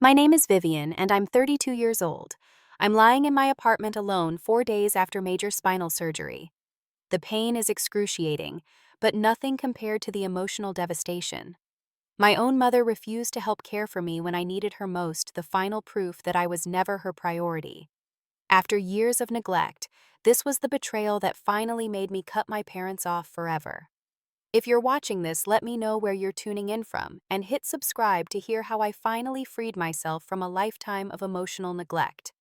My name is Vivian, and I'm 32 years old. I'm lying in my apartment alone 4 days after major spinal surgery. The pain is excruciating, but nothing compared to the emotional devastation. My own mother refused to help care for me when I needed her most, the final proof that I was never her priority. After years of neglect, this was the betrayal that finally made me cut my parents off forever. If you're watching this, let me know where you're tuning in from, and hit subscribe to hear how I finally freed myself from a lifetime of emotional neglect.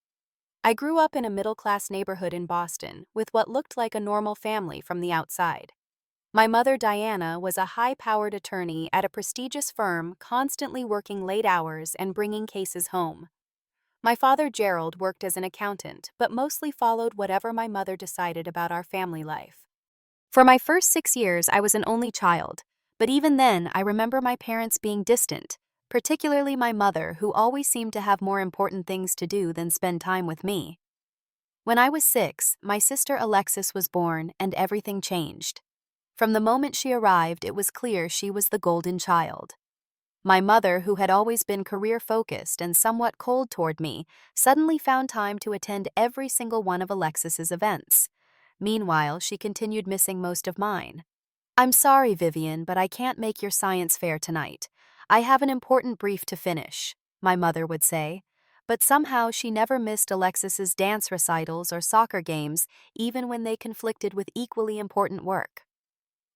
I grew up in a middle-class neighborhood in Boston, with what looked like a normal family from the outside. My mother, Diana, was a high-powered attorney at a prestigious firm, constantly working late hours and bringing cases home. My father, Gerald, worked as an accountant, but mostly followed whatever my mother decided about our family life. For my first 6 years, I was an only child, but even then, I remember my parents being distant, particularly my mother, who always seemed to have more important things to do than spend time with me. When I was 6, my sister Alexis was born, and everything changed. From the moment she arrived, it was clear she was the golden child. My mother, who had always been career-focused and somewhat cold toward me, suddenly found time to attend every single one of Alexis's events. Meanwhile, she continued missing most of mine. "I'm sorry, Vivian, but I can't make your science fair tonight. I have an important brief to finish," my mother would say. But somehow she never missed Alexis's dance recitals or soccer games, even when they conflicted with equally important work.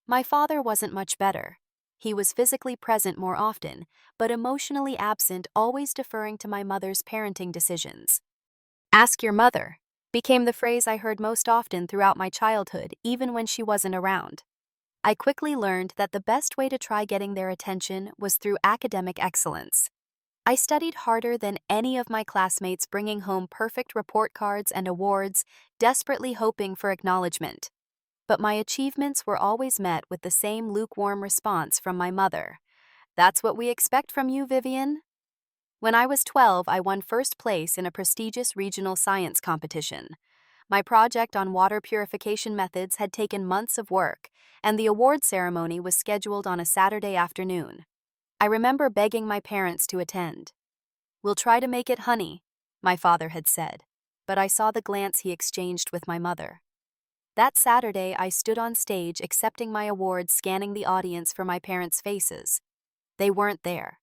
My father wasn't much better. He was physically present more often, but emotionally absent, always deferring to my mother's parenting decisions. "Ask your mother" became the phrase I heard most often throughout my childhood, even when she wasn't around. I quickly learned that the best way to try getting their attention was through academic excellence. I studied harder than any of my classmates, bringing home perfect report cards and awards, desperately hoping for acknowledgement. But my achievements were always met with the same lukewarm response from my mother. "That's what we expect from you, Vivian." When I was 12, I won first place in a prestigious regional science competition. My project on water purification methods had taken months of work, and the award ceremony was scheduled on a Saturday afternoon. I remember begging my parents to attend. "We'll try to make it, honey," my father had said, but I saw the glance he exchanged with my mother. That Saturday, I stood on stage accepting my award, scanning the audience for my parents' faces. They weren't there.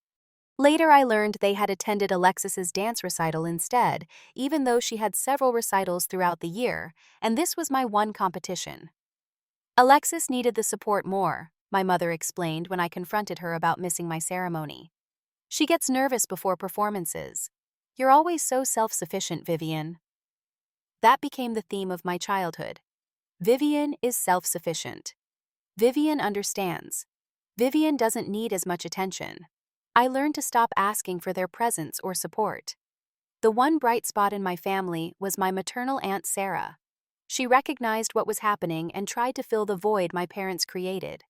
Later, I learned they had attended Alexis's dance recital instead, even though she had several recitals throughout the year, and this was my one competition. "Alexis needed the support more," my mother explained when I confronted her about missing my ceremony. "She gets nervous before performances. You're always so self-sufficient, Vivian." That became the theme of my childhood. Vivian is self-sufficient. Vivian understands. Vivian doesn't need as much attention. I learned to stop asking for their presence or support. The one bright spot in my family was my maternal Aunt Sarah. She recognized what was happening and tried to fill the void my parents created.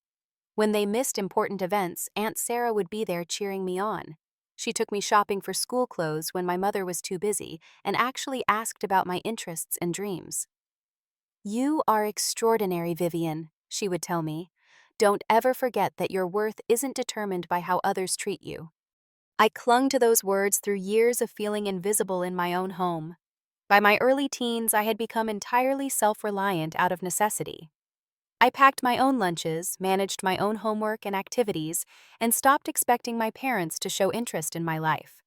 When they missed important events, Aunt Sarah would be there cheering me on. She took me shopping for school clothes when my mother was too busy and actually asked about my interests and dreams. "You are extraordinary, Vivian," she would tell me. "Don't ever forget that your worth isn't determined by how others treat you." I clung to those words through years of feeling invisible in my own home. By my early teens, I had become entirely self-reliant out of necessity. I packed my own lunches, managed my own homework and activities, and stopped expecting my parents to show interest in my life.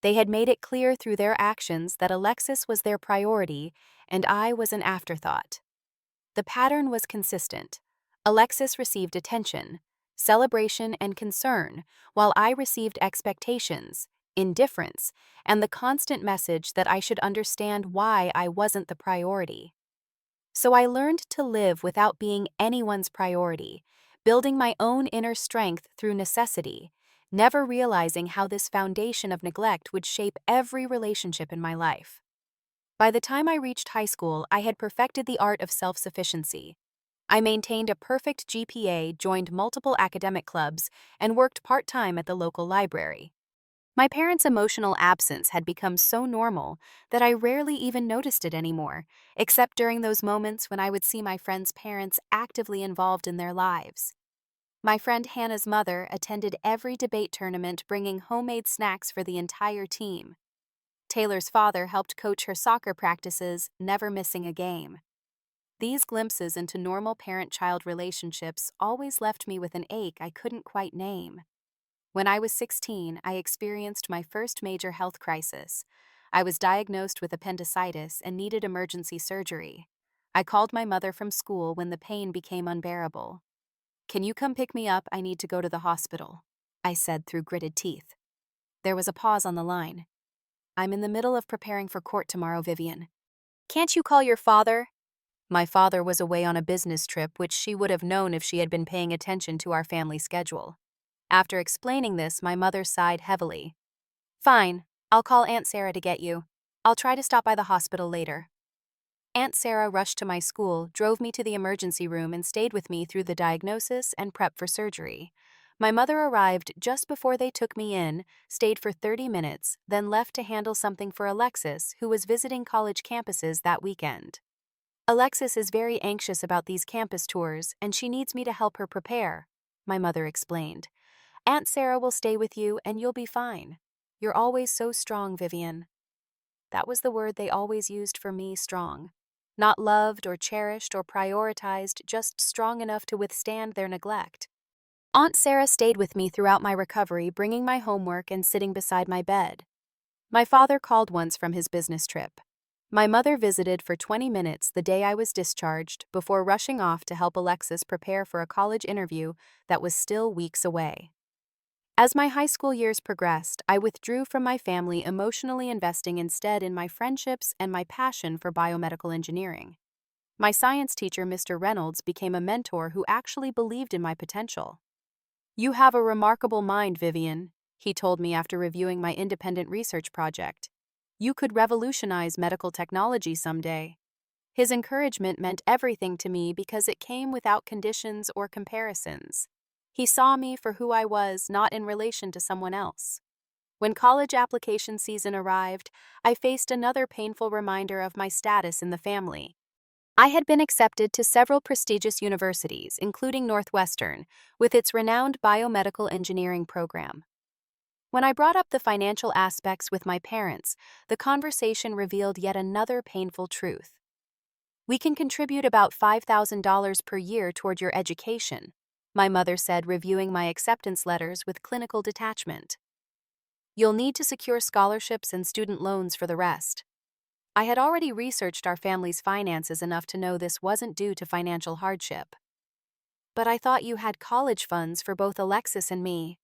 They had made it clear through their actions that Alexis was their priority, and I was an afterthought. The pattern was consistent. Alexis received attention, celebration, and concern, while I received expectations, indifference, and the constant message that I should understand why I wasn't the priority. So I learned to live without being anyone's priority, building my own inner strength through necessity, never realizing how this foundation of neglect would shape every relationship in my life. By the time I reached high school, I had perfected the art of self-sufficiency. I maintained a perfect GPA, joined multiple academic clubs, and worked part-time at the local library. My parents' emotional absence had become so normal that I rarely even noticed it anymore, except during those moments when I would see my friends' parents actively involved in their lives. My friend Hannah's mother attended every debate tournament, bringing homemade snacks for the entire team. Taylor's father helped coach her soccer practices, never missing a game. These glimpses into normal parent-child relationships always left me with an ache I couldn't quite name. When I was 16, I experienced my first major health crisis. I was diagnosed with appendicitis and needed emergency surgery. I called my mother from school when the pain became unbearable. "Can you come pick me up? I need to go to the hospital," I said through gritted teeth. There was a pause on the line. "I'm in the middle of preparing for court tomorrow, Vivian." "Can't you call your father?" My father was away on a business trip, which she would have known if she had been paying attention to our family schedule. After explaining this, my mother sighed heavily. "Fine, I'll call Aunt Sarah to get you. I'll try to stop by the hospital later." Aunt Sarah rushed to my school, drove me to the emergency room, and stayed with me through the diagnosis and prep for surgery. My mother arrived just before they took me in, stayed for 30 minutes, then left to handle something for Alexis, who was visiting college campuses that weekend. "Alexis is very anxious about these campus tours, and she needs me to help her prepare," my mother explained. "Aunt Sarah will stay with you, and you'll be fine. You're always so strong, Vivian." That was the word they always used for me, strong. Not loved or cherished or prioritized, just strong enough to withstand their neglect. Aunt Sarah stayed with me throughout my recovery, bringing my homework and sitting beside my bed. My father called once from his business trip. My mother visited for 20 minutes the day I was discharged before rushing off to help Alexis prepare for a college interview that was still weeks away. As my high school years progressed, I withdrew from my family, emotionally investing instead in my friendships and my passion for biomedical engineering. My science teacher, Mr. Reynolds, became a mentor who actually believed in my potential. "You have a remarkable mind, Vivian," he told me after reviewing my independent research project. "You could revolutionize medical technology someday." His encouragement meant everything to me because it came without conditions or comparisons. He saw me for who I was, not in relation to someone else. When college application season arrived, I faced another painful reminder of my status in the family. I had been accepted to several prestigious universities, including Northwestern, with its renowned biomedical engineering program. When I brought up the financial aspects with my parents, the conversation revealed yet another painful truth. "We can contribute about $5,000 per year toward your education," my mother said, reviewing my acceptance letters with clinical detachment. "You'll need to secure scholarships and student loans for the rest." I had already researched our family's finances enough to know this wasn't due to financial hardship. "But I thought you had college funds for both Alexis and me,"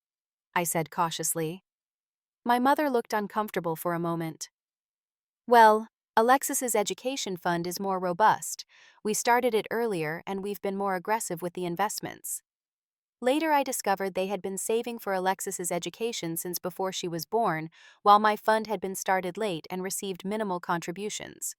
I said cautiously. My mother looked uncomfortable for a moment. "Well, Alexis's education fund is more robust. We started it earlier and we've been more aggressive with the investments." Later, I discovered they had been saving for Alexis's education since before she was born, while my fund had been started late and received minimal contributions.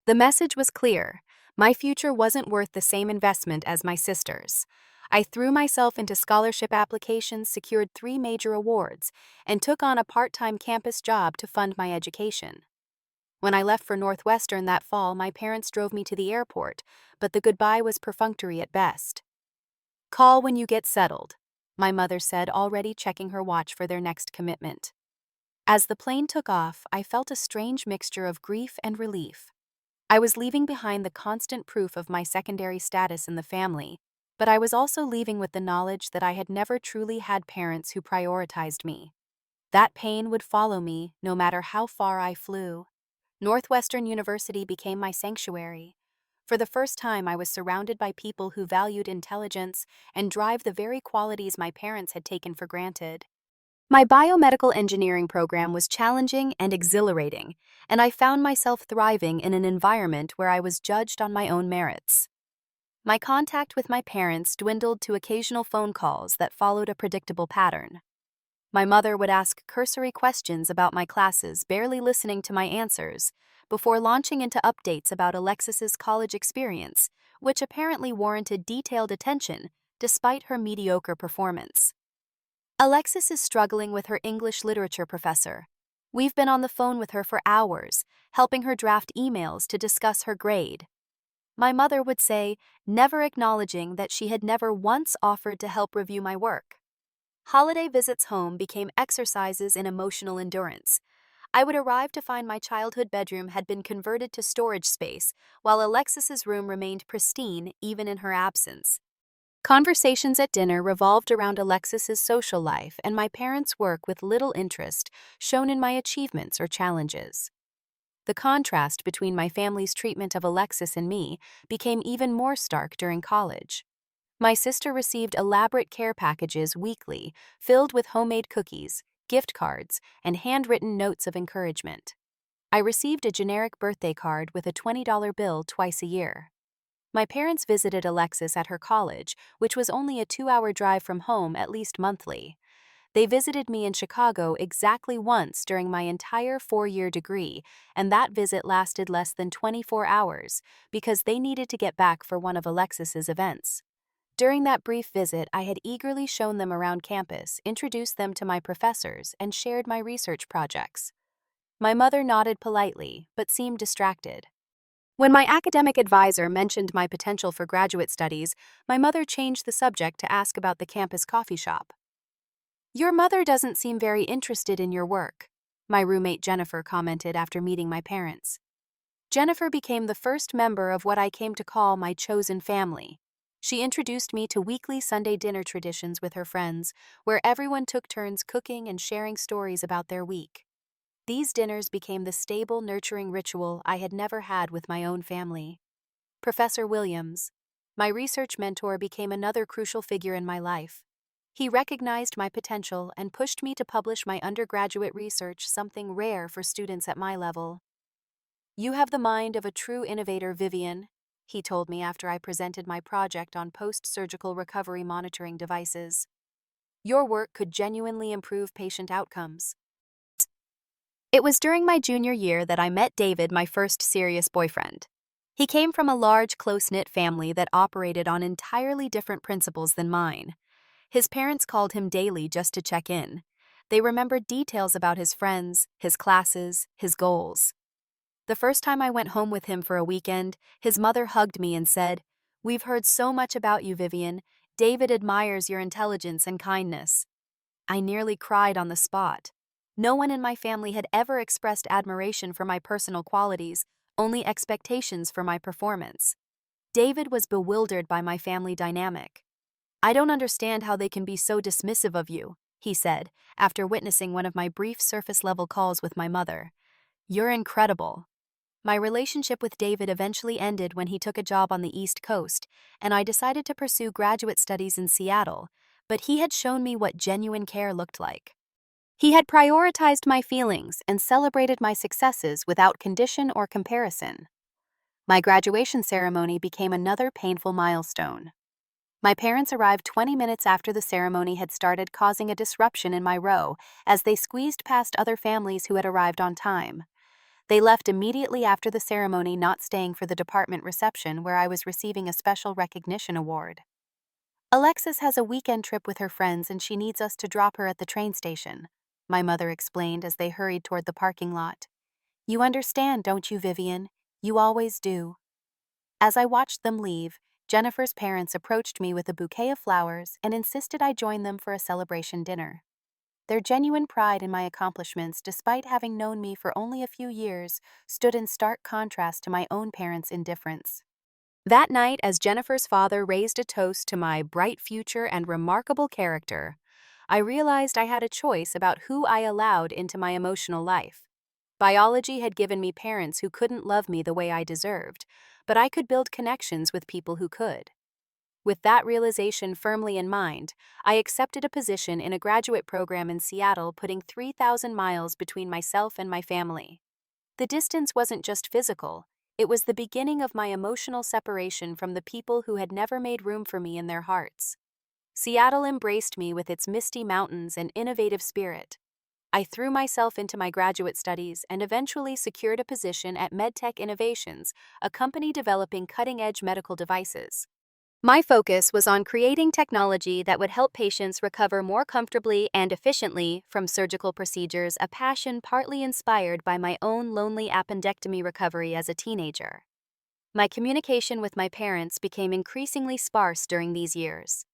The message was clear. My future wasn't worth the same investment as my sister's. I threw myself into scholarship applications, secured 3 major awards, and took on a part-time campus job to fund my education. When I left for Northwestern that fall, my parents drove me to the airport, but the goodbye was perfunctory at best. "Call when you get settled," my mother said, already checking her watch for their next commitment. As the plane took off, I felt a strange mixture of grief and relief. I was leaving behind the constant proof of my secondary status in the family, but I was also leaving with the knowledge that I had never truly had parents who prioritized me. That pain would follow me no matter how far I flew. Northwestern University became my sanctuary. For the first time, I was surrounded by people who valued intelligence and drive, the very qualities my parents had taken for granted. My biomedical engineering program was challenging and exhilarating, and I found myself thriving in an environment where I was judged on my own merits. My contact with my parents dwindled to occasional phone calls that followed a predictable pattern. My mother would ask cursory questions about my classes, barely listening to my answers, before launching into updates about Alexis's college experience, which apparently warranted detailed attention despite her mediocre performance. "Alexis is struggling with her English literature professor. We've been on the phone with her for hours, helping her draft emails to discuss her grade." My mother would say, never acknowledging that she had never once offered to help review my work. Holiday visits home became exercises in emotional endurance. I would arrive to find my childhood bedroom had been converted to storage space, while Alexis's room remained pristine even in her absence. Conversations at dinner revolved around Alexis's social life and my parents' work with little interest shown in my achievements or challenges. The contrast between my family's treatment of Alexis and me became even more stark during college. My sister received elaborate care packages weekly, filled with homemade cookies, gift cards, and handwritten notes of encouragement. I received a generic birthday card with a $20 bill twice a year. My parents visited Alexis at her college, which was only a 2-hour drive from home at least monthly. They visited me in Chicago exactly once during my entire 4-year degree, and that visit lasted less than 24 hours because they needed to get back for one of Alexis's events. During that brief visit, I had eagerly shown them around campus, introduced them to my professors, and shared my research projects. My mother nodded politely, but seemed distracted. When my academic advisor mentioned my potential for graduate studies, my mother changed the subject to ask about the campus coffee shop. "Your mother doesn't seem very interested in your work," my roommate Jennifer commented after meeting my parents. Jennifer became the first member of what I came to call my chosen family. She introduced me to weekly Sunday dinner traditions with her friends, where everyone took turns cooking and sharing stories about their week. These dinners became the stable, nurturing ritual I had never had with my own family. Professor Williams, my research mentor, became another crucial figure in my life. He recognized my potential and pushed me to publish my undergraduate research, something rare for students at my level. "You have the mind of a true innovator, Vivian," he told me after I presented my project on post-surgical recovery monitoring devices. "Your work could genuinely improve patient outcomes." It was during my junior year that I met David, my first serious boyfriend. He came from a large, close-knit family that operated on entirely different principles than mine. His parents called him daily just to check in. They remembered details about his friends, his classes, his goals. The first time I went home with him for a weekend, his mother hugged me and said, "We've heard so much about you, Vivian. David admires your intelligence and kindness." I nearly cried on the spot. No one in my family had ever expressed admiration for my personal qualities, only expectations for my performance. David was bewildered by my family dynamic. "I don't understand how they can be so dismissive of you," he said, after witnessing one of my brief surface-level calls with my mother. "You're incredible." My relationship with David eventually ended when he took a job on the East Coast, and I decided to pursue graduate studies in Seattle, but he had shown me what genuine care looked like. He had prioritized my feelings and celebrated my successes without condition or comparison. My graduation ceremony became another painful milestone. My parents arrived 20 minutes after the ceremony had started, causing a disruption in my row as they squeezed past other families who had arrived on time. They left immediately after the ceremony, not staying for the department reception where I was receiving a special recognition award. "Alexis has a weekend trip with her friends and she needs us to drop her at the train station," my mother explained as they hurried toward the parking lot. "You understand, don't you, Vivian? You always do." As I watched them leave, Jennifer's parents approached me with a bouquet of flowers and insisted I join them for a celebration dinner. Their genuine pride in my accomplishments, despite having known me for only a few years, stood in stark contrast to my own parents' indifference. That night, as Jennifer's father raised a toast to my bright future and remarkable character, I realized I had a choice about who I allowed into my emotional life. Biology had given me parents who couldn't love me the way I deserved, but I could build connections with people who could. With that realization firmly in mind, I accepted a position in a graduate program in Seattle, putting 3,000 miles between myself and my family. The distance wasn't just physical, it was the beginning of my emotional separation from the people who had never made room for me in their hearts. Seattle embraced me with its misty mountains and innovative spirit. I threw myself into my graduate studies and eventually secured a position at MedTech Innovations, a company developing cutting-edge medical devices. My focus was on creating technology that would help patients recover more comfortably and efficiently from surgical procedures, a passion partly inspired by my own lonely appendectomy recovery as a teenager. My communication with my parents became increasingly sparse during these years.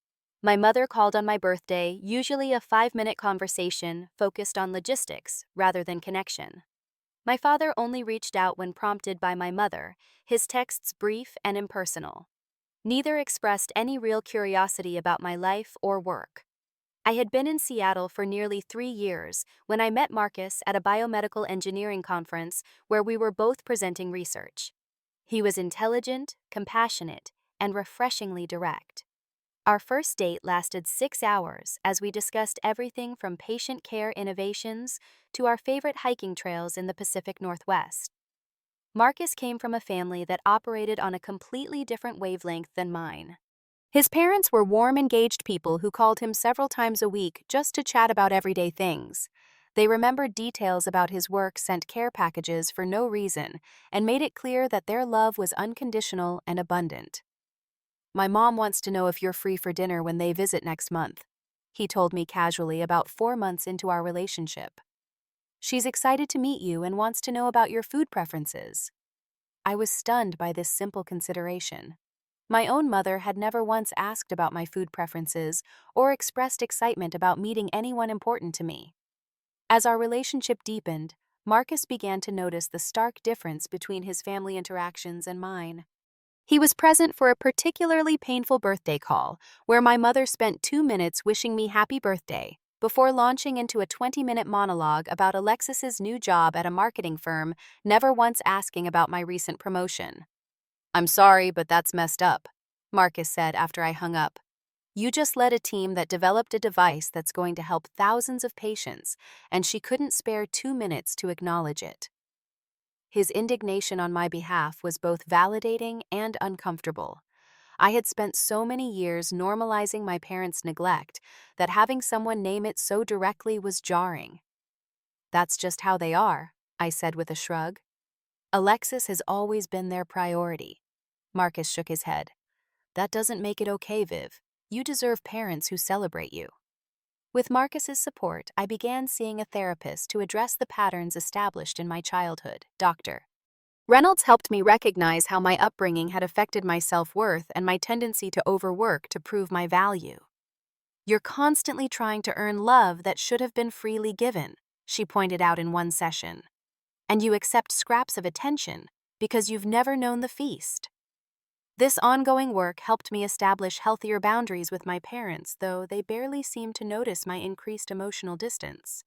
My mother called on my birthday, usually a 5-minute conversation focused on logistics rather than connection. My father only reached out when prompted by my mother, his texts brief and impersonal. Neither expressed any real curiosity about my life or work. I had been in Seattle for nearly 3 years when I met Marcus at a biomedical engineering conference where we were both presenting research. He was intelligent, compassionate, and refreshingly direct. Our first date lasted 6 hours as we discussed everything from patient care innovations to our favorite hiking trails in the Pacific Northwest. Marcus came from a family that operated on a completely different wavelength than mine. His parents were warm, engaged people who called him several times a week just to chat about everyday things. They remembered details about his work, sent care packages for no reason, and made it clear that their love was unconditional and abundant. "My mom wants to know if you're free for dinner when they visit next month," he told me casually about 4 months into our relationship. "She's excited to meet you and wants to know about your food preferences." I was stunned by this simple consideration. My own mother had never once asked about my food preferences or expressed excitement about meeting anyone important to me. As our relationship deepened, Marcus began to notice the stark difference between his family interactions and mine. He was present for a particularly painful birthday call, where my mother spent 2 minutes wishing me happy birthday, before launching into a 20-minute monologue about Alexis's new job at a marketing firm, never once asking about my recent promotion. "I'm sorry, but that's messed up," Marcus said after I hung up. "You just led a team that developed a device that's going to help thousands of patients, and she couldn't spare 2 minutes to acknowledge it." His indignation on my behalf was both validating and uncomfortable. I had spent so many years normalizing my parents' neglect that having someone name it so directly was jarring. "That's just how they are," I said with a shrug. "Alexis has always been their priority." Marcus shook his head. "That doesn't make it okay, Viv. You deserve parents who celebrate you." With Marcus's support, I began seeing a therapist to address the patterns established in my childhood, Dr. Reynolds helped me recognize how my upbringing had affected my self-worth and my tendency to overwork to prove my value. "You're constantly trying to earn love that should have been freely given," she pointed out in one session. "And you accept scraps of attention because you've never known the feast." This ongoing work helped me establish healthier boundaries with my parents, though they barely seemed to notice my increased emotional distance.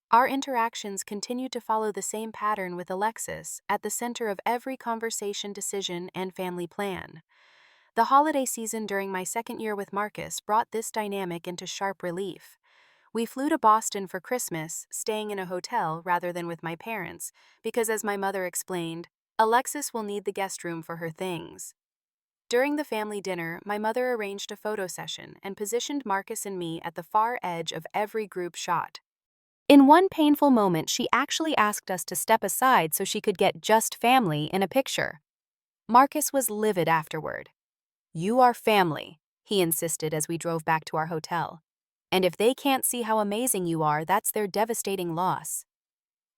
Our interactions continued to follow the same pattern, with Alexis at the center of every conversation, decision, and family plan. The holiday season during my second year with Marcus brought this dynamic into sharp relief. We flew to Boston for Christmas, staying in a hotel rather than with my parents, because, as my mother explained, Alexis will need the guest room for her things. During the family dinner, my mother arranged a photo session and positioned Marcus and me at the far edge of every group shot. In one painful moment, she actually asked us to step aside so she could get just family in a picture. Marcus was livid afterward. "You are family," he insisted as we drove back to our hotel. "And if they can't see how amazing you are, that's their devastating loss."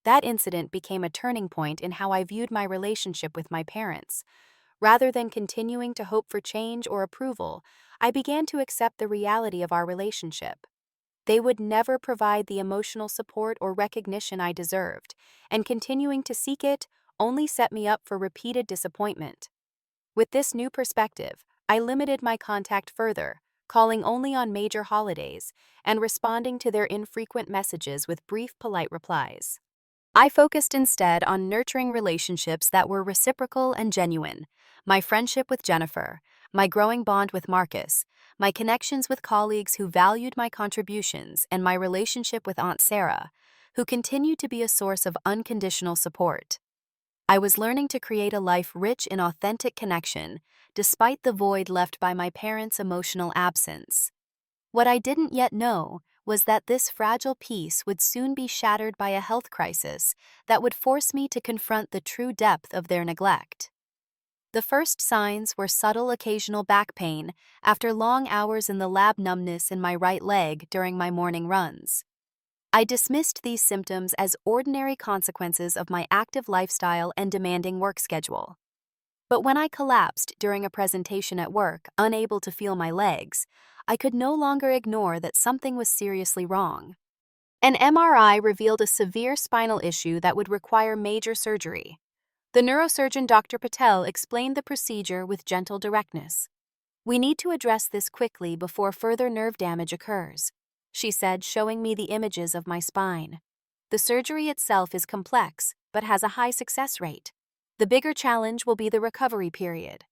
That incident became a turning point in how I viewed my relationship with my parents. Rather than continuing to hope for change or approval, I began to accept the reality of our relationship. They would never provide the emotional support or recognition I deserved, and continuing to seek it only set me up for repeated disappointment. With this new perspective, I limited my contact further, calling only on major holidays and responding to their infrequent messages with brief, polite replies. I focused instead on nurturing relationships that were reciprocal and genuine: my friendship with Jennifer, my growing bond with Marcus, my connections with colleagues who valued my contributions, and my relationship with Aunt Sarah, who continued to be a source of unconditional support. I was learning to create a life rich in authentic connection, despite the void left by my parents' emotional absence. What I didn't yet know was that this fragile peace would soon be shattered by a health crisis that would force me to confront the true depth of their neglect. The first signs were subtle occasional back pain after long hours in the lab, numbness in my right leg during my morning runs. I dismissed these symptoms as ordinary consequences of my active lifestyle and demanding work schedule. But when I collapsed during a presentation at work, unable to feel my legs, I could no longer ignore that something was seriously wrong. An MRI revealed a severe spinal issue that would require major surgery. The neurosurgeon Dr. Patel explained the procedure with gentle directness. "We need to address this quickly before further nerve damage occurs," she said, showing me the images of my spine. "The surgery itself is complex, but has a high success rate. The bigger challenge will be the recovery period."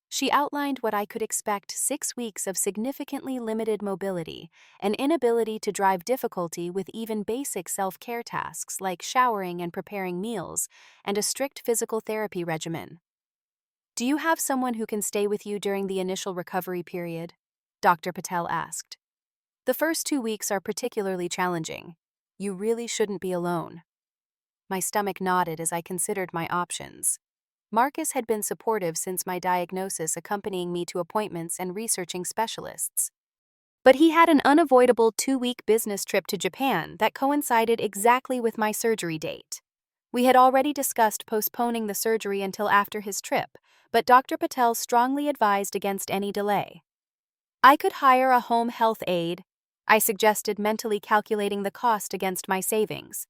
She outlined what I could expect: 6 weeks of significantly limited mobility, an inability to drive, difficulty with even basic self-care tasks like showering and preparing meals, and a strict physical therapy regimen. "Do you have someone who can stay with you during the initial recovery period?" Dr. Patel asked. "The first 2 weeks are particularly challenging. You really shouldn't be alone." My stomach nodded as I considered my options. Marcus had been supportive since my diagnosis, accompanying me to appointments and researching specialists. But he had an unavoidable 2-week business trip to Japan that coincided exactly with my surgery date. We had already discussed postponing the surgery until after his trip, but Dr. Patel strongly advised against any delay. "I could hire a home health aide," I suggested, mentally calculating the cost against my savings.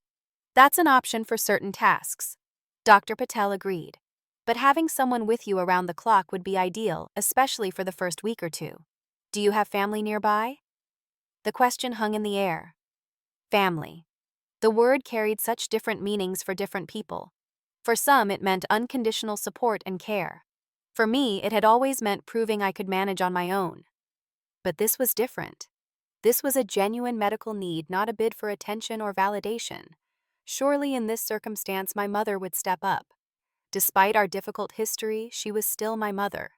"That's an option for certain tasks." Dr. Patel agreed. "But having someone with you around the clock would be ideal, especially for the first week or two. Do you have family nearby?" The question hung in the air. Family. The word carried such different meanings for different people. For some, it meant unconditional support and care. For me, it had always meant proving I could manage on my own. But this was different. This was a genuine medical need, not a bid for attention or validation. Surely in this circumstance, my mother would step up. Despite our difficult history, she was still my mother.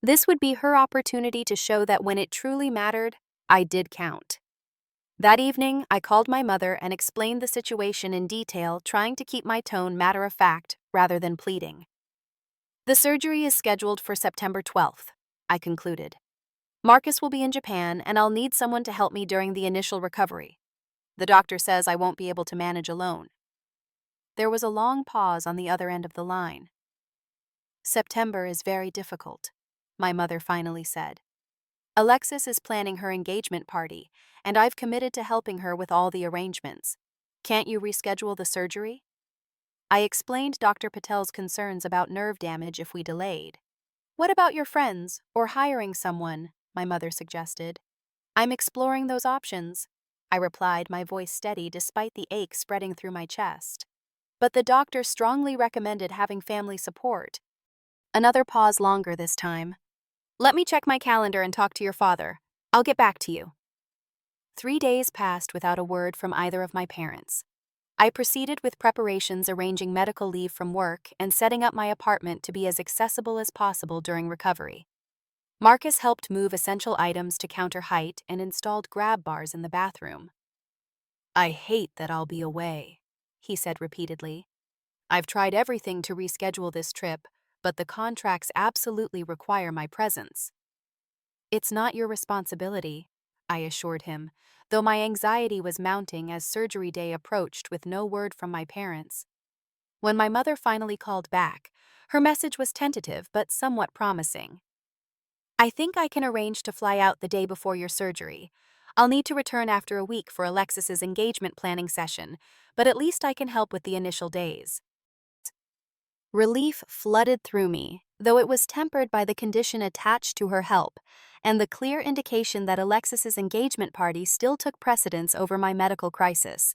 This would be her opportunity to show that when it truly mattered, I did count. That evening, I called my mother and explained the situation in detail, trying to keep my tone matter-of-fact rather than pleading. "The surgery is scheduled for September 12th, I concluded. "Marcus will be in Japan, and I'll need someone to help me during the initial recovery. The doctor says I won't be able to manage alone." There was a long pause on the other end of the line. "September is very difficult," my mother finally said. "Alexis is planning her engagement party, and I've committed to helping her with all the arrangements. Can't you reschedule the surgery?" I explained Dr. Patel's concerns about nerve damage if we delayed. "What about your friends, or hiring someone?" my mother suggested. "I'm exploring those options," I replied, my voice steady despite the ache spreading through my chest. "But the doctor strongly recommended having family support." Another pause, longer this time. "Let me check my calendar and talk to your father. I'll get back to you." 3 days passed without a word from either of my parents. I proceeded with preparations, arranging medical leave from work and setting up my apartment to be as accessible as possible during recovery. Marcus helped move essential items to counter height and installed grab bars in the bathroom. "I hate that I'll be away," he said repeatedly. "I've tried everything to reschedule this trip, but the contracts absolutely require my presence." "It's not your responsibility," I assured him, though my anxiety was mounting as surgery day approached with no word from my parents. When my mother finally called back, her message was tentative but somewhat promising. "I think I can arrange to fly out the day before your surgery. I'll need to return after a week for Alexis's engagement planning session, but at least I can help with the initial days." Relief flooded through me, though it was tempered by the condition attached to her help, and the clear indication that Alexis's engagement party still took precedence over my medical crisis.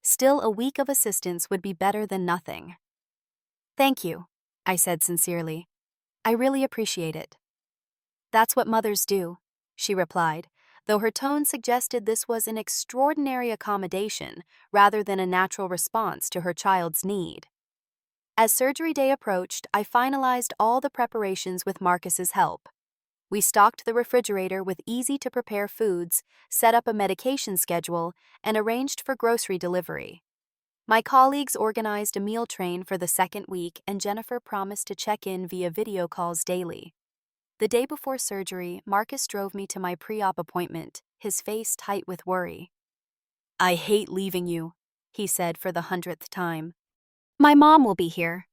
Still, a week of assistance would be better than nothing. "Thank you," I said sincerely. "I really appreciate it." "That's what mothers do," she replied, though her tone suggested this was an extraordinary accommodation rather than a natural response to her child's need. As surgery day approached, I finalized all the preparations with Marcus's help. We stocked the refrigerator with easy-to-prepare foods, set up a medication schedule, and arranged for grocery delivery. My colleagues organized a meal train for the second week, and Jennifer promised to check in via video calls daily. The day before surgery, Marcus drove me to my pre-op appointment, his face tight with worry. "I hate leaving you," he said for the 100th time. "My mom will be here."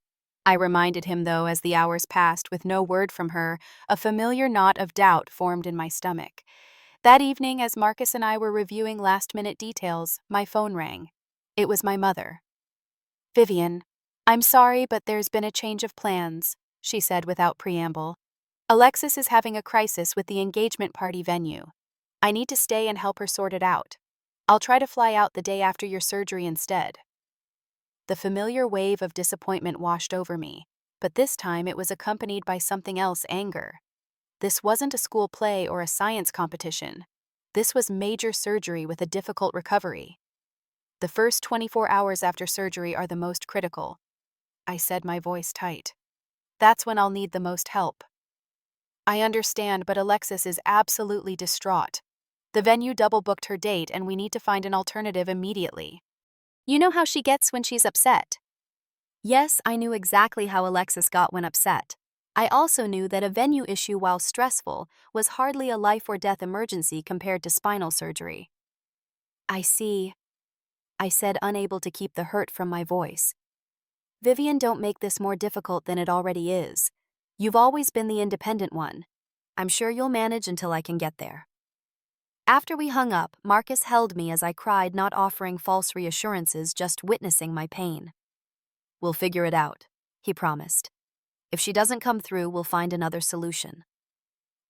I reminded him, though, as the hours passed with no word from her, a familiar knot of doubt formed in my stomach. That evening, as Marcus and I were reviewing last-minute details, my phone rang. It was my mother. "Vivian, I'm sorry, but there's been a change of plans," she said without preamble. "Alexis is having a crisis with the engagement party venue. I need to stay and help her sort it out. I'll try to fly out the day after your surgery instead." The familiar wave of disappointment washed over me, but this time it was accompanied by something else: anger. This wasn't a school play or a science competition. This was major surgery with a difficult recovery. "The first 24 hours after surgery are the most critical," I said, my voice tight. "That's when I'll need the most help." "I understand, but Alexis is absolutely distraught. The venue double-booked her date and we need to find an alternative immediately. You know how she gets when she's upset." Yes, I knew exactly how Alexis got when upset. I also knew that a venue issue, while stressful, was hardly a life-or-death emergency compared to spinal surgery. "I see," I said, unable to keep the hurt from my voice. "Vivian, don't make this more difficult than it already is. You've always been the independent one. I'm sure you'll manage until I can get there." After we hung up, Marcus held me as I cried, not offering false reassurances, just witnessing my pain. "We'll figure it out," he promised. "If she doesn't come through, we'll find another solution."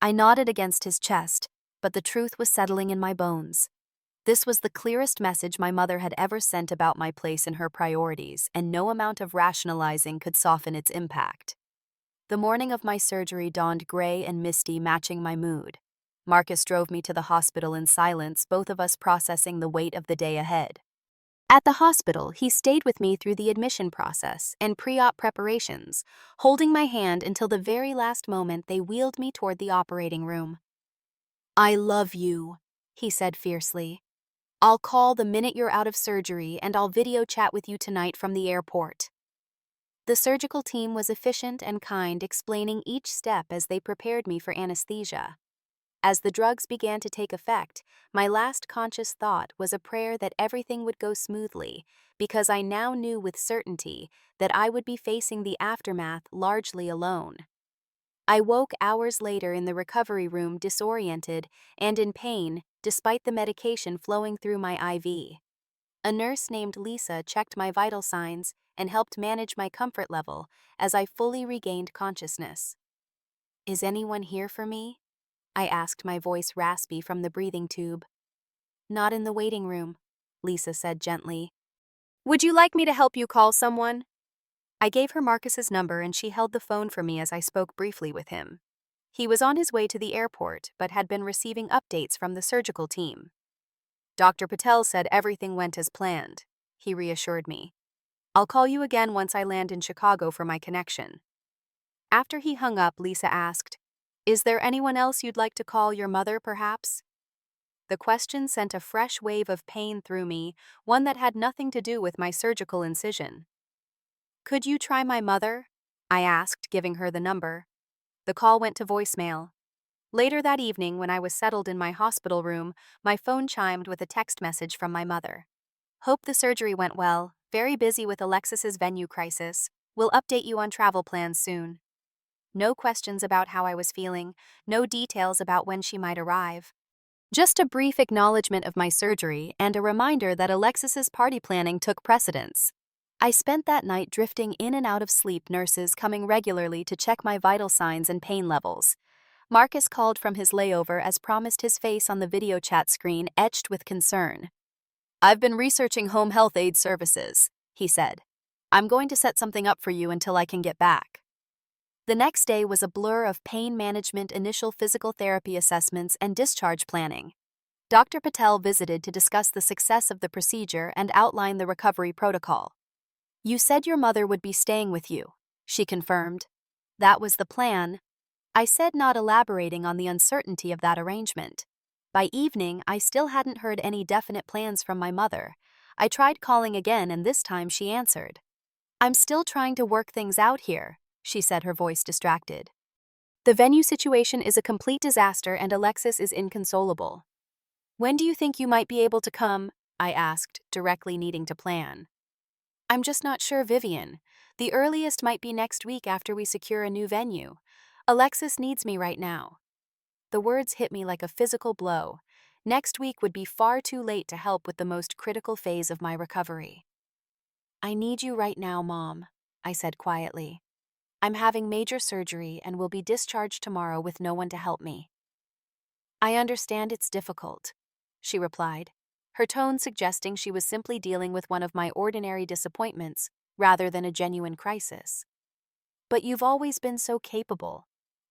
I nodded against his chest, but the truth was settling in my bones. This was the clearest message my mother had ever sent about my place in her priorities, and no amount of rationalizing could soften its impact. The morning of my surgery dawned gray and misty, matching my mood. Marcus drove me to the hospital in silence, both of us processing the weight of the day ahead. At the hospital, he stayed with me through the admission process and pre-op preparations, holding my hand until the very last moment they wheeled me toward the operating room. "I love you," he said fiercely. "I'll call the minute you're out of surgery, and I'll video chat with you tonight from the airport." The surgical team was efficient and kind, explaining each step as they prepared me for anesthesia. As the drugs began to take effect, my last conscious thought was a prayer that everything would go smoothly, because I now knew with certainty that I would be facing the aftermath largely alone. I woke hours later in the recovery room, disoriented and in pain, despite the medication flowing through my IV. A nurse named Lisa checked my vital signs and helped manage my comfort level as I fully regained consciousness. "Is anyone here for me?" I asked, my voice raspy from the breathing tube. "Not in the waiting room," Lisa said gently. "Would you like me to help you call someone?" I gave her Marcus's number and she held the phone for me as I spoke briefly with him. He was on his way to the airport but had been receiving updates from the surgical team. "Dr. Patel said everything went as planned," he reassured me. "I'll call you again once I land in Chicago for my connection." After he hung up, Lisa asked, "Is there anyone else you'd like to call? Your mother, perhaps?" The question sent a fresh wave of pain through me, one that had nothing to do with my surgical incision. "Could you try my mother?" I asked, giving her the number. The call went to voicemail. Later that evening, when I was settled in my hospital room, my phone chimed with a text message from my mother. "Hope the surgery went well. Very busy with Alexis's venue crisis. We'll update you on travel plans soon." No questions about how I was feeling, no details about when she might arrive. Just a brief acknowledgement of my surgery and a reminder that Alexis's party planning took precedence. I spent that night drifting in and out of sleep, nurses coming regularly to check my vital signs and pain levels. Marcus called from his layover, as promised, his face on the video chat screen etched with concern. "I've been researching home health aid services," he said. "I'm going to set something up for you until I can get back." The next day was a blur of pain management, initial physical therapy assessments, and discharge planning. Dr. Patel visited to discuss the success of the procedure and outline the recovery protocol. "You said your mother would be staying with you," she confirmed. "That was the plan," I said, not elaborating on the uncertainty of that arrangement. By evening, I still hadn't heard any definite plans from my mother. I tried calling again, and this time she answered. "I'm still trying to work things out here," she said, her voice distracted. "The venue situation is a complete disaster and Alexis is inconsolable." "When do you think you might be able to come?" I asked, directly needing to plan. "I'm just not sure, Vivian. The earliest might be next week after we secure a new venue. Alexis needs me right now. The words hit me like a physical blow. Next week would be far too late to help with the most critical phase of my recovery. I need you right now, Mom, I said quietly. I'm having major surgery and will be discharged tomorrow with no one to help me. I understand it's difficult, she replied, her tone suggesting she was simply dealing with one of my ordinary disappointments rather than a genuine crisis. But you've always been so capable.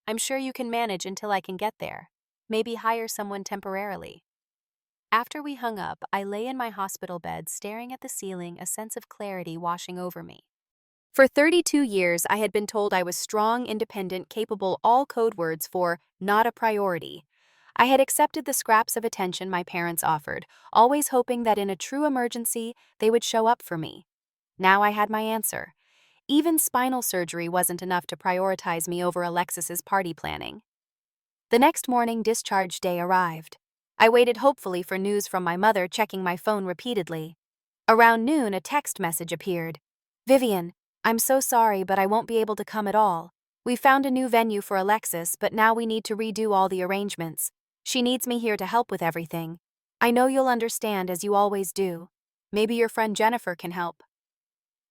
I'm sure you can manage until I can get there. Maybe hire someone temporarily. After we hung up, I lay in my hospital bed staring at the ceiling, a sense of clarity washing over me. For 32 years, I had been told I was strong, independent, capable, all code words for not a priority. I had accepted the scraps of attention my parents offered, always hoping that in a true emergency, they would show up for me. Now I had my answer. Even spinal surgery wasn't enough to prioritize me over Alexis's party planning. The next morning, discharge day arrived. I waited hopefully for news from my mother, checking my phone repeatedly. Around noon, a text message appeared. Vivian, I'm so sorry, but I won't be able to come at all. We found a new venue for Alexis, but now we need to redo all the arrangements. She needs me here to help with everything. I know you'll understand, as you always do. Maybe your friend Jennifer can help.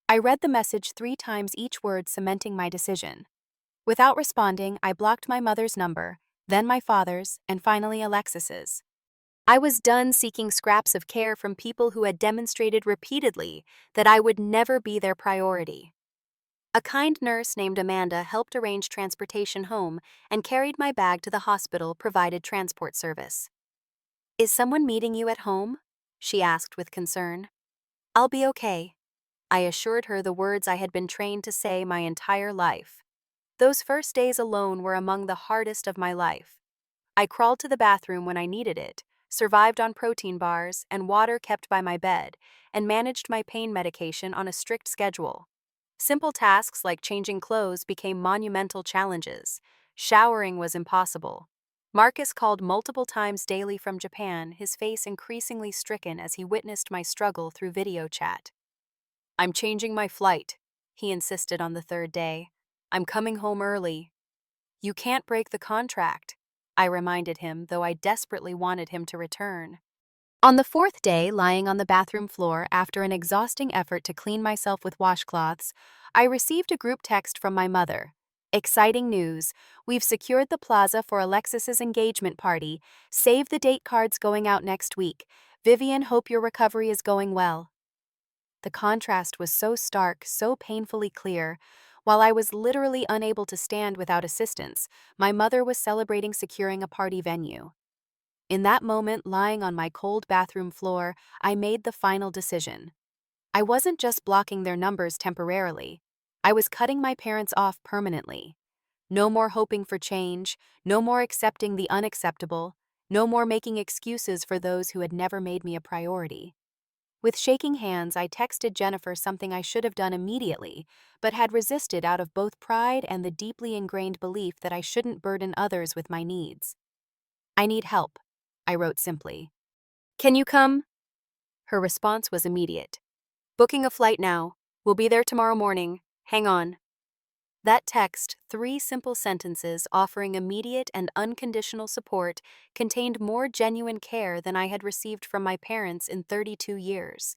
I read the message 3 times, each word cementing my decision. Without responding, I blocked my mother's number, then my father's, and finally Alexis's. I was done seeking scraps of care from people who had demonstrated repeatedly that I would never be their priority. A kind nurse named Amanda helped arrange transportation home and carried my bag to the hospital provided transport service. Is someone meeting you at home? She asked with concern. I'll be okay, I assured her, the words I had been trained to say my entire life. Those first days alone were among the hardest of my life. I crawled to the bathroom when I needed it, survived on protein bars and water kept by my bed, and managed my pain medication on a strict schedule. Simple tasks like changing clothes became monumental challenges. Showering was impossible. Marcus called multiple times daily from Japan, his face increasingly stricken as he witnessed my struggle through video chat. I'm changing my flight, he insisted on the 3rd day. I'm coming home early. You can't break the contract, I reminded him, though I desperately wanted him to return. On the 4th day, lying on the bathroom floor after an exhausting effort to clean myself with washcloths, I received a group text from my mother. Exciting news. We've secured the plaza for Alexis's engagement party. Save the date cards going out next week. Vivian, hope your recovery is going well. The contrast was so stark, so painfully clear. While I was literally unable to stand without assistance, my mother was celebrating securing a party venue. In that moment, lying on my cold bathroom floor, I made the final decision. I wasn't just blocking their numbers temporarily. I was cutting my parents off permanently. No more hoping for change, no more accepting the unacceptable, no more making excuses for those who had never made me a priority. With shaking hands, I texted Jennifer something I should have done immediately, but had resisted out of both pride and the deeply ingrained belief that I shouldn't burden others with my needs. I need help, I wrote simply. Can you come? Her response was immediate. Booking a flight now. We'll be there tomorrow morning. Hang on. That text, 3 simple sentences offering immediate and unconditional support, contained more genuine care than I had received from my parents in 32 years.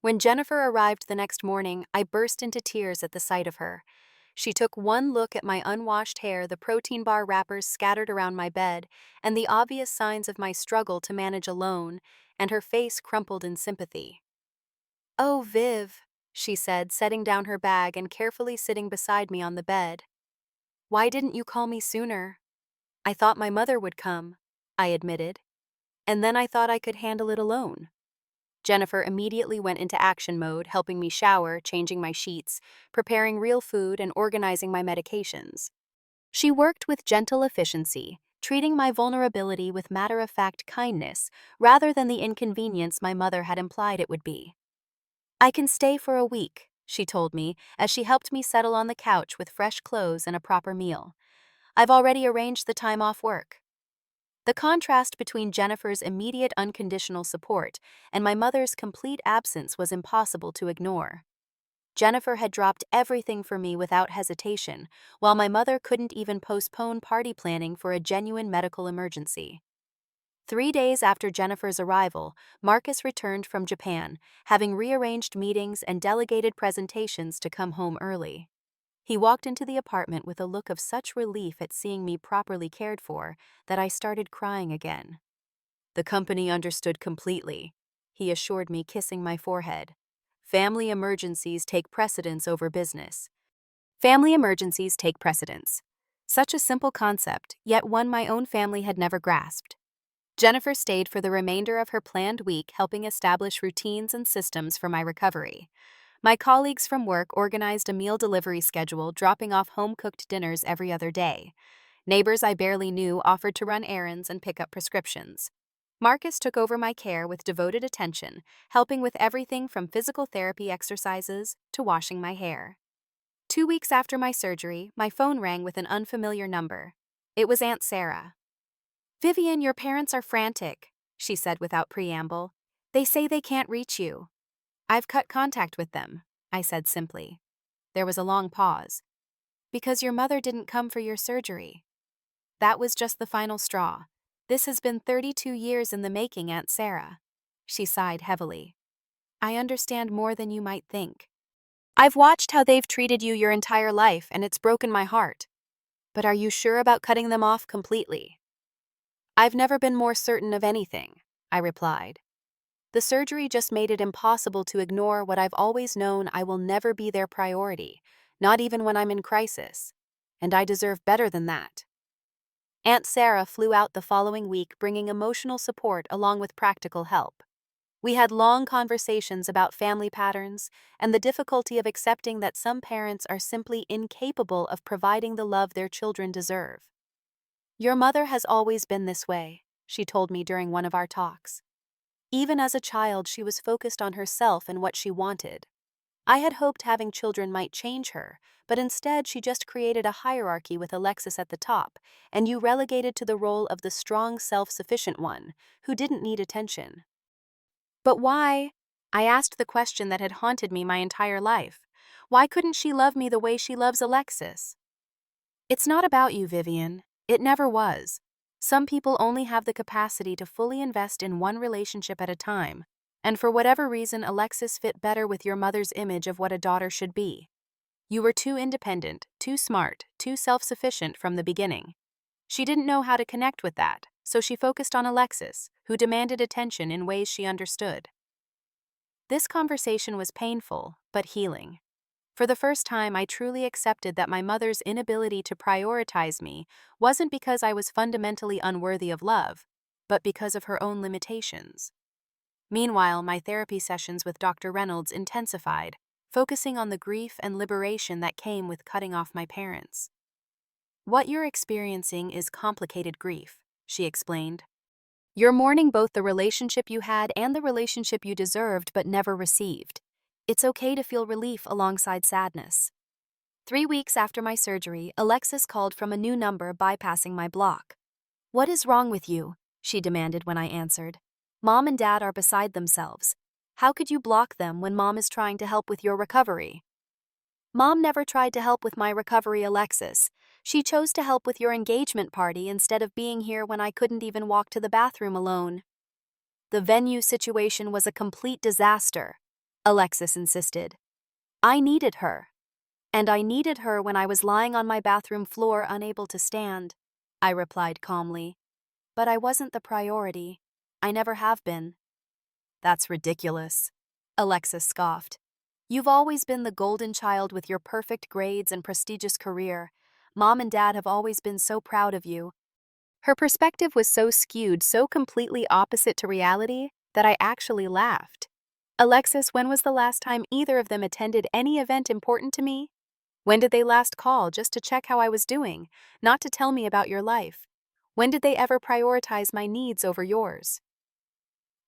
When Jennifer arrived the next morning, I burst into tears at the sight of her. She took one look at my unwashed hair, the protein bar wrappers scattered around my bed, and the obvious signs of my struggle to manage alone, and her face crumpled in sympathy. "Oh, Viv," she said, setting down her bag and carefully sitting beside me on the bed. "Why didn't you call me sooner?" "I thought my mother would come," I admitted. "And then I thought I could handle it alone." Jennifer immediately went into action mode, helping me shower, changing my sheets, preparing real food, and organizing my medications. She worked with gentle efficiency, treating my vulnerability with matter-of-fact kindness rather than the inconvenience my mother had implied it would be. "I can stay for a week," she told me as she helped me settle on the couch with fresh clothes and a proper meal. "I've already arranged the time off work." The contrast between Jennifer's immediate unconditional support and my mother's complete absence was impossible to ignore. Jennifer had dropped everything for me without hesitation, while my mother couldn't even postpone party planning for a genuine medical emergency. 3 days after Jennifer's arrival, Marcus returned from Japan, having rearranged meetings and delegated presentations to come home early. He walked into the apartment with a look of such relief at seeing me properly cared for that I started crying again. "The company understood completely," he assured me, kissing my forehead. "Family emergencies take precedence over business." Family emergencies take precedence. Such a simple concept, yet one my own family had never grasped. Jennifer stayed for the remainder of her planned week, helping establish routines and systems for my recovery. My colleagues from work organized a meal delivery schedule, dropping off home-cooked dinners every other day. Neighbors I barely knew offered to run errands and pick up prescriptions. Marcus took over my care with devoted attention, helping with everything from physical therapy exercises to washing my hair. 2 weeks after my surgery, my phone rang with an unfamiliar number. It was Aunt Sarah. "Vivian, your parents are frantic," she said without preamble. "They say they can't reach you." "I've cut contact with them," I said simply. There was a long pause. "Because your mother didn't come for your surgery." That was just the final straw. "This has been 32 years in the making, Aunt Sarah." She sighed heavily. "I understand more than you might think. I've watched how they've treated you your entire life, and it's broken my heart. But are you sure about cutting them off completely?" "I've never been more certain of anything," I replied. "The surgery just made it impossible to ignore what I've always known I will never be their priority, not even when I'm in crisis. And I deserve better than that." Aunt Sarah flew out the following week, bringing emotional support along with practical help. We had long conversations about family patterns and the difficulty of accepting that some parents are simply incapable of providing the love their children deserve. "Your mother has always been this way," she told me during one of our talks. "Even as a child, she was focused on herself and what she wanted. I had hoped having children might change her, but instead she just created a hierarchy with Alexis at the top, and you relegated to the role of the strong, self-sufficient one, who didn't need attention." "But why?" I asked the question that had haunted me my entire life. "Why couldn't she love me the way she loves Alexis?" "It's not about you, Vivian. It never was. Some people only have the capacity to fully invest in one relationship at a time, and for whatever reason, Alexis fit better with your mother's image of what a daughter should be. You were too independent, too smart, too self-sufficient from the beginning. She didn't know how to connect with that, so she focused on Alexis, who demanded attention in ways she understood." This conversation was painful, but healing. For the first time, I truly accepted that my mother's inability to prioritize me wasn't because I was fundamentally unworthy of love, but because of her own limitations. Meanwhile, my therapy sessions with Dr. Reynolds intensified, focusing on the grief and liberation that came with cutting off my parents. "What you're experiencing is complicated grief," she explained. "You're mourning both the relationship you had and the relationship you deserved but never received. It's okay to feel relief alongside sadness." 3 weeks after my surgery, Alexis called from a new number bypassing my block. "What is wrong with you?" she demanded when I answered. "Mom and Dad are beside themselves. How could you block them when Mom is trying to help with your recovery?" "Mom never tried to help with my recovery, Alexis. She chose to help with your engagement party instead of being here when I couldn't even walk to the bathroom alone." "The venue situation was a complete disaster," Alexis insisted. "I needed her. And I needed her when I was lying on my bathroom floor unable to stand," I replied calmly. "But I wasn't the priority. I never have been." "That's ridiculous," Alexis scoffed. "You've always been the golden child with your perfect grades and prestigious career. Mom and Dad have always been so proud of you." Her perspective was so skewed, so completely opposite to reality, that I actually laughed. "Alexis, when was the last time either of them attended any event important to me? When did they last call just to check how I was doing, not to tell me about your life? When did they ever prioritize my needs over yours?"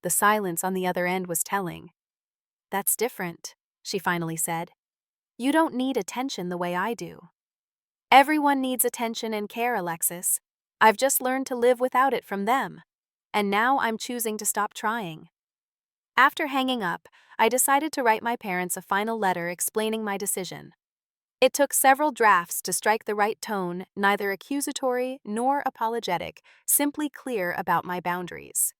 The silence on the other end was telling. "That's different," she finally said. "You don't need attention the way I do." "Everyone needs attention and care, Alexis. I've just learned to live without it from them. And now I'm choosing to stop trying." After hanging up, I decided to write my parents a final letter explaining my decision. It took several drafts to strike the right tone, neither accusatory nor apologetic, simply clear about my boundaries.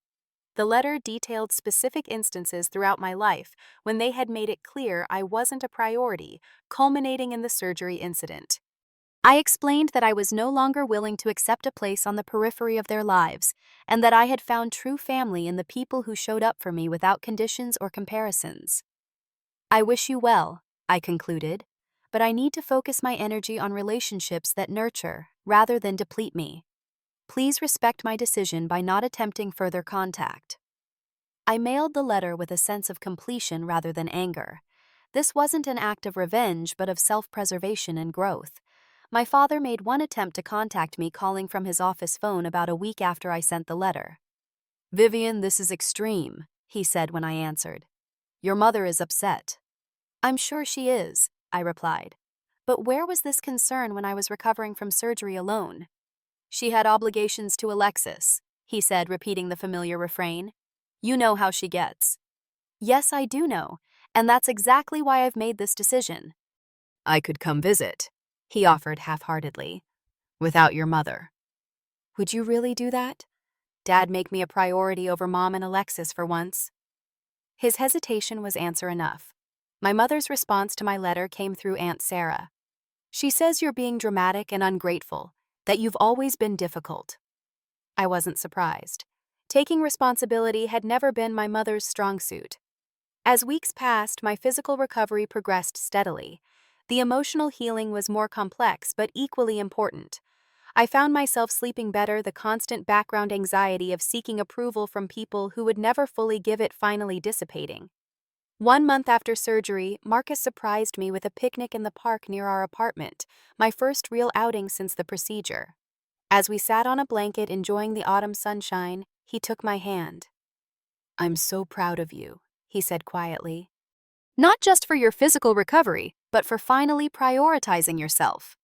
The letter detailed specific instances throughout my life when they had made it clear I wasn't a priority, culminating in the surgery incident. I explained that I was no longer willing to accept a place on the periphery of their lives, and that I had found true family in the people who showed up for me without conditions or comparisons. I wish you well, I concluded, but I need to focus my energy on relationships that nurture, rather than deplete me. Please respect my decision by not attempting further contact. I mailed the letter with a sense of completion rather than anger. This wasn't an act of revenge but of self-preservation and growth. My father made one attempt to contact me calling from his office phone about a week after I sent the letter. "Vivian, this is extreme," he said when I answered. "Your mother is upset." "I'm sure she is," I replied. But where was this concern when I was recovering from surgery alone? "She had obligations to Alexis," he said, repeating the familiar refrain. "You know how she gets." "Yes, I do know, and that's exactly why I've made this decision." "I could come visit," he offered half-heartedly, "without your mother." "Would you really do that? Dad make me a priority over Mom and Alexis for once." His hesitation was answer enough. My mother's response to my letter came through Aunt Sarah. "She says you're being dramatic and ungrateful, that you've always been difficult." I wasn't surprised. Taking responsibility had never been my mother's strong suit. As weeks passed, my physical recovery progressed steadily. The emotional healing was more complex but equally important. I found myself sleeping better, the constant background anxiety of seeking approval from people who would never fully give it finally dissipating. 1 month after surgery, Marcus surprised me with a picnic in the park near our apartment, my first real outing since the procedure. As we sat on a blanket enjoying the autumn sunshine, he took my hand. "I'm so proud of you," he said quietly. "Not just for your physical recovery, but for finally prioritizing yourself."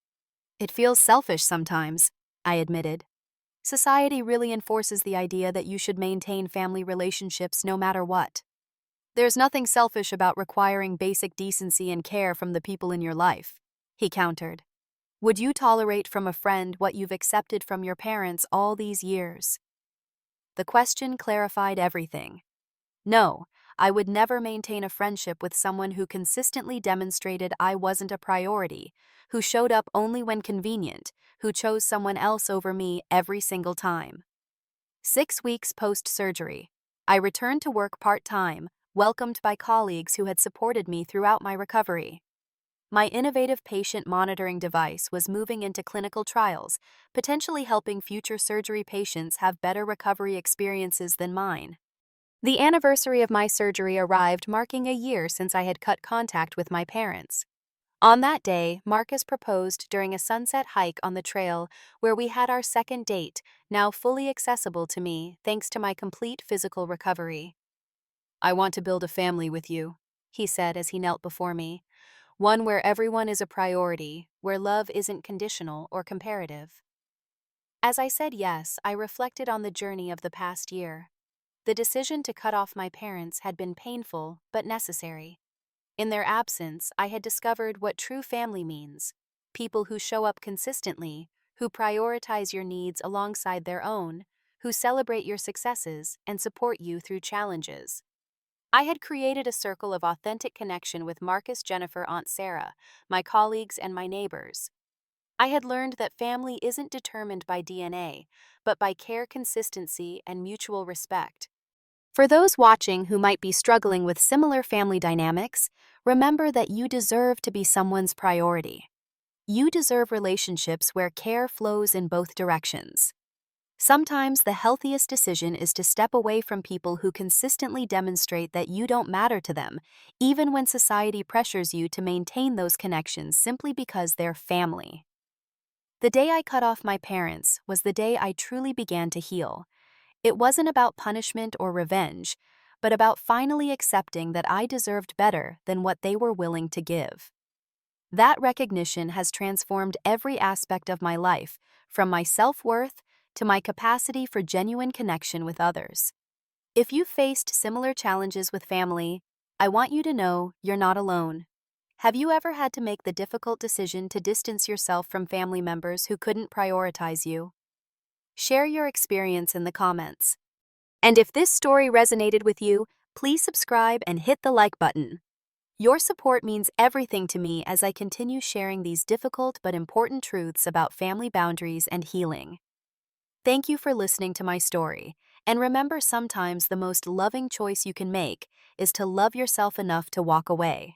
"It feels selfish sometimes," I admitted. "Society really enforces the idea that you should maintain family relationships no matter what. There's nothing selfish about requiring basic decency and care from the people in your life," he countered. "Would you tolerate from a friend what you've accepted from your parents all these years?" The question clarified everything. No, I would never maintain a friendship with someone who consistently demonstrated I wasn't a priority, who showed up only when convenient, who chose someone else over me every single time. 6 weeks post-surgery, I returned to work part-time, welcomed by colleagues who had supported me throughout my recovery. My innovative patient monitoring device was moving into clinical trials, potentially helping future surgery patients have better recovery experiences than mine. The anniversary of my surgery arrived, marking a year since I had cut contact with my parents. On that day, Marcus proposed during a sunset hike on the trail where we had our second date, now fully accessible to me thanks to my complete physical recovery. "I want to build a family with you," he said as he knelt before me. "One where everyone is a priority, where love isn't conditional or comparative." As I said yes, I reflected on the journey of the past year. The decision to cut off my parents had been painful but necessary. In their absence, I had discovered what true family means: people who show up consistently, who prioritize your needs alongside their own, who celebrate your successes and support you through challenges. I had created a circle of authentic connection with Marcus, Jennifer, Aunt Sarah, my colleagues, and my neighbors. I had learned that family isn't determined by DNA, but by care, consistency, and mutual respect. For those watching who might be struggling with similar family dynamics, remember that you deserve to be someone's priority. You deserve relationships where care flows in both directions. Sometimes the healthiest decision is to step away from people who consistently demonstrate that you don't matter to them, even when society pressures you to maintain those connections simply because they're family. The day I cut off my parents was the day I truly began to heal. It wasn't about punishment or revenge, but about finally accepting that I deserved better than what they were willing to give. That recognition has transformed every aspect of my life, from my self-worth to my capacity for genuine connection with others. If you've faced similar challenges with family, I want you to know you're not alone. Have you ever had to make the difficult decision to distance yourself from family members who couldn't prioritize you? Share your experience in the comments. And if this story resonated with you, please subscribe and hit the like button. Your support means everything to me as I continue sharing these difficult but important truths about family boundaries and healing. Thank you for listening to my story, and remember, sometimes the most loving choice you can make is to love yourself enough to walk away.